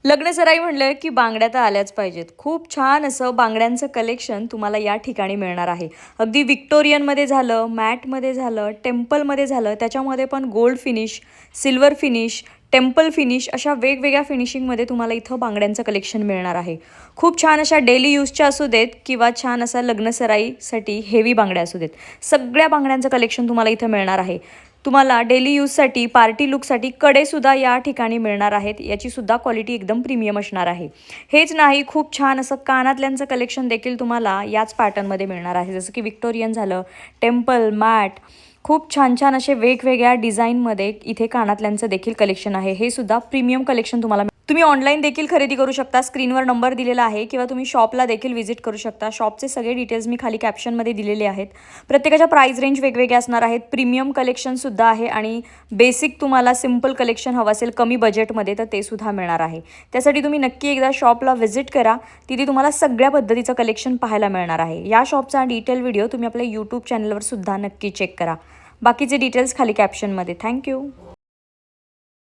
लग्नसराई म्हणलं की बांगड्या तर आल्याच पाहिजेत. खूप छान असं बांगड्यांचं कलेक्शन तुम्हाला या ठिकाणी मिळणार आहे. अगदी व्हिक्टोरियनमध्ये झालं, मॅटमध्ये झालं, टेम्पलमध्ये झालं, त्याच्यामध्ये पण gold finish, silver finish, temple finish अशा वेगवेगळ्या फिनिशिंगमध्ये तुम्हाला इथं बांगड्यांचं कलेक्शन मिळणार आहे. खूप छान अशा डेली यूजच्या असू देत किंवा छान असा लग्नसराईसाठी हेवी बांगड्या असू देत. सगळ्या बांगड्यांचं कलेक्शन तुम्हाला इथं मिळणार आहे. तुम्हाला डेली यूजसाठी, पार्टी लुकसाठी कडेसुद्धा या ठिकाणी मिळणार आहेत. याचीसुद्धा क्वालिटी एकदम प्रीमियम असणार आहे. हेच नाही, खूप छान असं कानातल्यांचं कलेक्शन देखील तुम्हाला याच पॅटर्नमध्ये मिळणार आहे. जसं की व्हिक्टोरियन झालं, टेम्पल, मॅट, खूप छान छान असे वेगवेगळ्या डिझाईनमध्ये इथे कानातल्यांचं देखील कलेक्शन आहे. हे सुद्धा प्रीमियम कलेक्शन तुम्हाला तुम्ही ऑनलाईन देखील खरेदी करू शकता. स्क्रीनवर नंबर दिलेला आहे किंवा तुम्ही शॉपला देखील व्हिजिट करू शकता. शॉपचे सगळे डिटेल्स मी खाली कॅप्शनमध्ये दिलेले आहेत. प्रत्येकाच्या प्राईस रेंज वेगवेगळ्या असणार आहेत. प्रीमियम कलेक्शनसुद्धा आहे आणि बेसिक तुम्हाला सिम्पल कलेक्शन हवं असेल कमी बजेटमध्ये तर ते सुद्धा मिळणार आहे. त्यासाठी तुम्ही नक्की एकदा शॉपला व्हिजिट करा. तिथे तुम्हाला सगळ्या पद्धतीचं कलेक्शन पाहायला मिळणार आहे. या शॉपचा डिटेल व्हिडिओ तुम्ही आपल्या यूट्यूब चॅनलवर सुद्धा नक्की चेक करा. बाकीचे डिटेल्स खाली कॅप्शनमध्ये. थँक्यू.